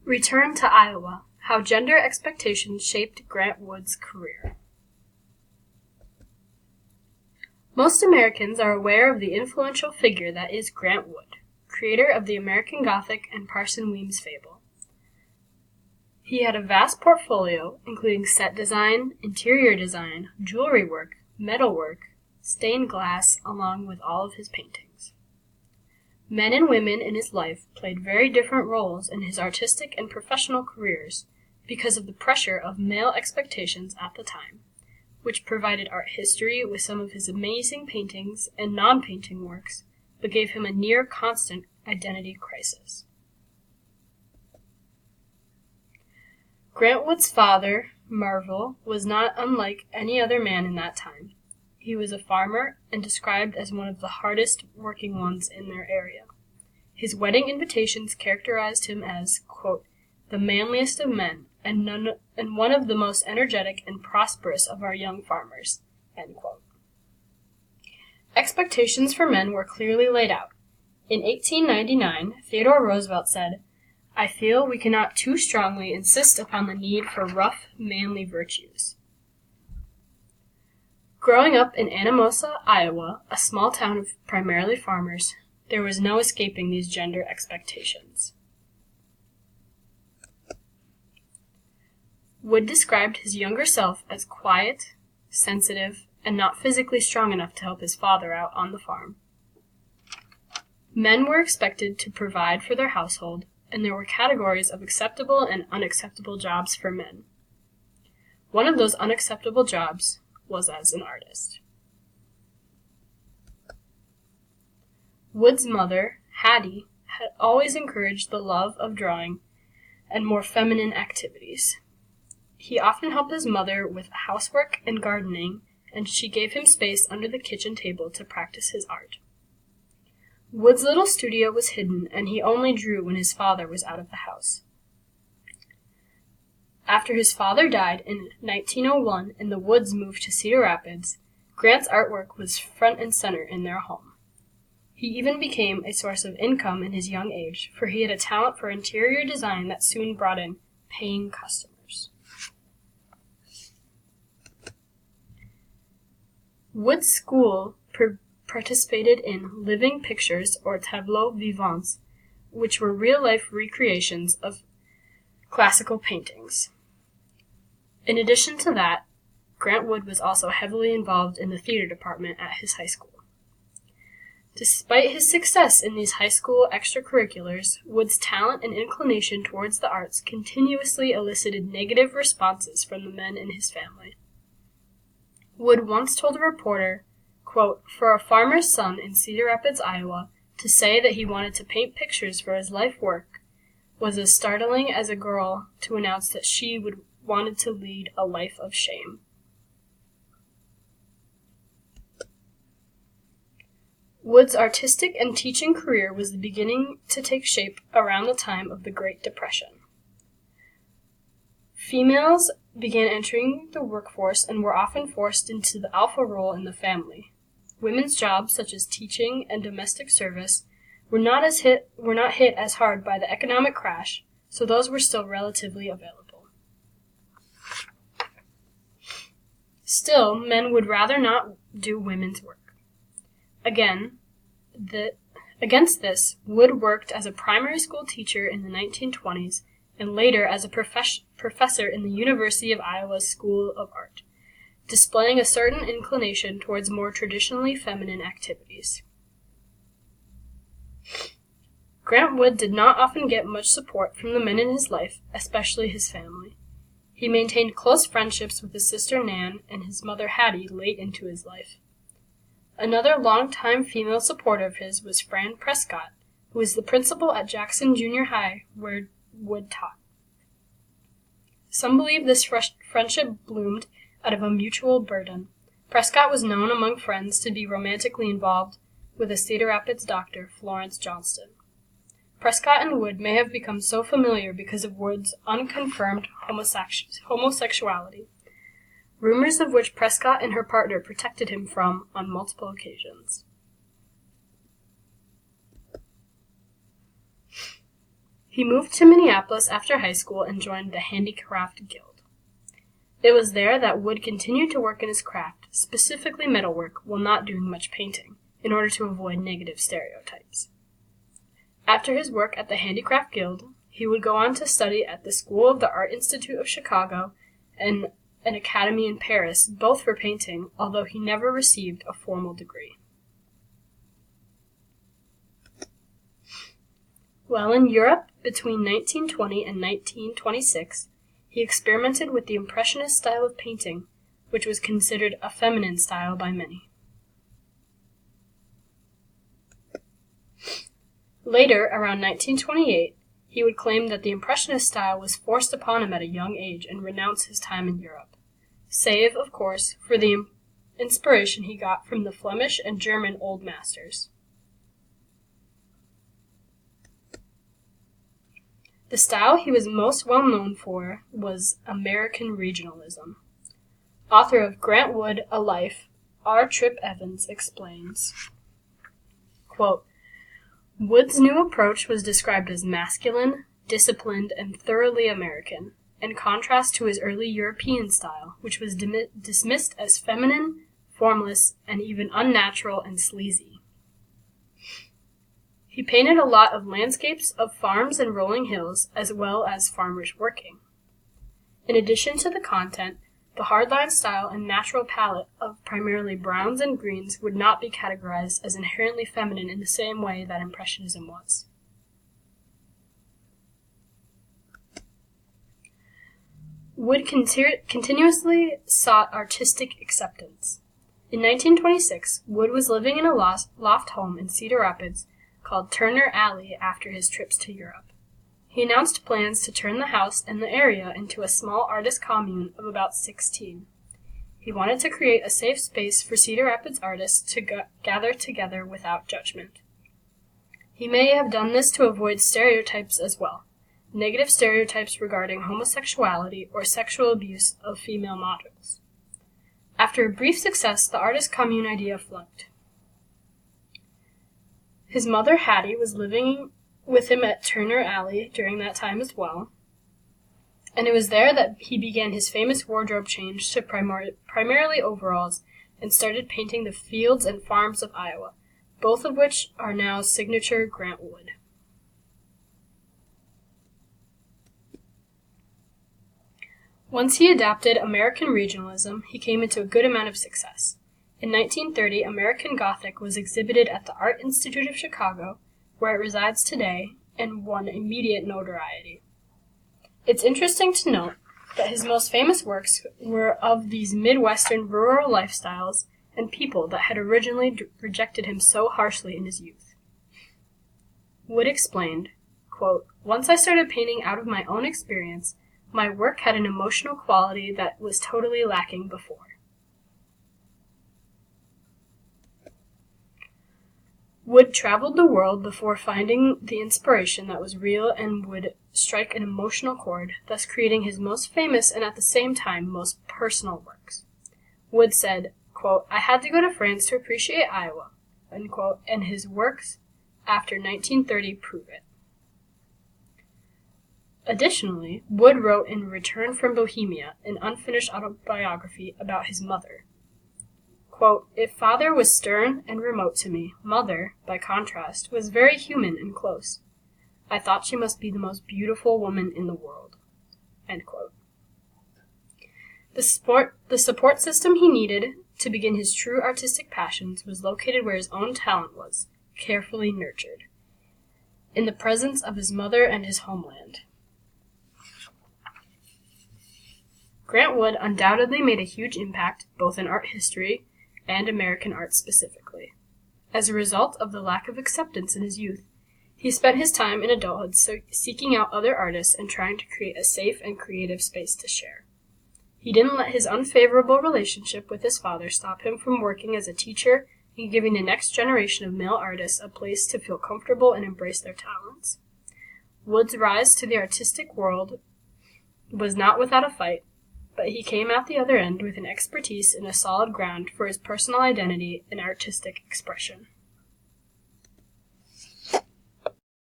Return to Iowa: How Gender Expectations Shaped Grant Wood's Career. Most Americans are aware of the influential figure that is Grant Wood, creator of the American Gothic and Parson Weems fable. He had a vast portfolio, including set design, interior design, jewelry work, metalwork, stained glass, along with all of his paintings. Men and women in his life played very different roles in his artistic and professional careers because of the pressure of male expectations at the time, which provided art history with some of his amazing paintings and non-painting works, but gave him a near constant identity crisis. Grant Wood's father, Marvell, was not unlike any other man in that time. He was a farmer and described as one of the hardest working ones in their area. His wedding invitations characterized him as, quote, the manliest of men and one of the most energetic and prosperous of our young farmers, end quote. Expectations for men were clearly laid out. In 1899, Theodore Roosevelt said, I feel we cannot too strongly insist upon the need for rough, manly virtues. Growing up in Anamosa, Iowa, a small town of primarily farmers, there was no escaping these gender expectations. Wood described his younger self as quiet, sensitive, and not physically strong enough to help his father out on the farm. Men were expected to provide for their household, and there were categories of acceptable and unacceptable jobs for men. One of those unacceptable jobs was as an artist. Wood's mother, Hattie, had always encouraged the love of drawing and more feminine activities. He often helped his mother with housework and gardening, and she gave him space under the kitchen table to practice his art. Wood's little studio was hidden, and he only drew when his father was out of the house. After his father died in 1901 and the Woods moved to Cedar Rapids, Grant's artwork was front and center in their home. He even became a source of income in his young age, for he had a talent for interior design that soon brought in paying customers. Wood's school participated in living pictures, or tableaux vivants, which were real-life recreations of classical paintings. In addition to that, Grant Wood was also heavily involved in the theater department at his high school. Despite his success in these high school extracurriculars, Wood's talent and inclination towards the arts continuously elicited negative responses from the men in his family. Wood once told a reporter, quote, for a farmer's son in Cedar Rapids, Iowa, to say that he wanted to paint pictures for his life work was as startling as a girl to announce that she wanted to lead a life of shame. Wood's artistic and teaching career was beginning to take shape around the time of the Great Depression. Females began entering the workforce and were often forced into the alpha role in the family. Women's jobs, such as teaching and domestic service, were not hit as hard by the economic crash, so those were still relatively available. Still, men would rather not do women's work. Against this, Wood worked as a primary school teacher in the 1920s and later as a professor in the University of Iowa's School of Art, displaying a certain inclination towards more traditionally feminine activities. Grant Wood did not often get much support from the men in his life, especially his family. He maintained close friendships with his sister Nan and his mother Hattie late into his life. Another longtime female supporter of his was Fran Prescott, who was the principal at Jackson Junior High, where Wood taught. Some believe this friendship bloomed out of a mutual burden. Prescott was known among friends to be romantically involved with a Cedar Rapids doctor, Florence Johnston. Prescott and Wood may have become so familiar because of Wood's unconfirmed homosexuality, rumors of which Prescott and her partner protected him from on multiple occasions. He moved to Minneapolis after high school and joined the Handicraft Guild. It was there that Wood continued to work in his craft, specifically metalwork, while not doing much painting, in order to avoid negative stereotypes. After his work at the Handicraft Guild, he would go on to study at the School of the Art Institute of Chicago and an academy in Paris, both for painting, although he never received a formal degree. While in Europe between 1920 and 1926, he experimented with the Impressionist style of painting, which was considered a feminine style by many. Later, around 1928, he would claim that the Impressionist style was forced upon him at a young age and renounce his time in Europe, save, of course, for the inspiration he got from the Flemish and German Old Masters. The style he was most well known for was American regionalism. Author of Grantwood, A Life, R. Tripp Evans explains, quote, Wood's new approach was described as masculine, disciplined, and thoroughly American, in contrast to his early European style, which was dismissed as feminine, formless, and even unnatural and sleazy. He painted a lot of landscapes of farms and rolling hills, as well as farmers working. In addition to the content, the hardline style and natural palette of primarily browns and greens would not be categorized as inherently feminine in the same way that Impressionism was. Wood continuously sought artistic acceptance. In 1926, Wood was living in a loft home in Cedar Rapids called Turner Alley after his trips to Europe. He announced plans to turn the house and the area into a small artist commune of about 16. He wanted to create a safe space for Cedar Rapids artists to gather together without judgment. He may have done this to avoid stereotypes as well, negative stereotypes regarding homosexuality or sexual abuse of female models. After a brief success, the artist commune idea flunked. His mother, Hattie, was living with him at Turner Alley during that time as well, and it was there that he began his famous wardrobe change to primarily overalls and started painting the fields and farms of Iowa, both of which are now signature grantwood. Once he adapted American regionalism, he came into a good amount of success. In 1930, American Gothic was exhibited at the Art Institute of Chicago, where it resides today, and won immediate notoriety. It's interesting to note that his most famous works were of these Midwestern rural lifestyles and people that had originally rejected him so harshly in his youth. Wood explained, quote, Once I started painting out of my own experience, my work had an emotional quality that was totally lacking before. Wood traveled the world before finding the inspiration that was real and would strike an emotional chord, thus creating his most famous and at the same time most personal works. Wood said, quote, I had to go to France to appreciate Iowa, unquote, and his works after 1930 prove it. Additionally, Wood wrote in Return from Bohemia, an unfinished autobiography about his mother. Quote, If father was stern and remote to me, mother, by contrast, was very human and close. I thought she must be the most beautiful woman in the world. End quote. The support system he needed to begin his true artistic passions was located where his own talent was, carefully nurtured, in the presence of his mother and his homeland. Grant Wood undoubtedly made a huge impact both in art history and American art specifically. As a result of the lack of acceptance in his youth, he spent his time in adulthood seeking out other artists and trying to create a safe and creative space to share. He didn't let his unfavorable relationship with his father stop him from working as a teacher and giving the next generation of male artists a place to feel comfortable and embrace their talents. Wood's rise to the artistic world was not without a fight, but he came out the other end with an expertise and a solid ground for his personal identity and artistic expression.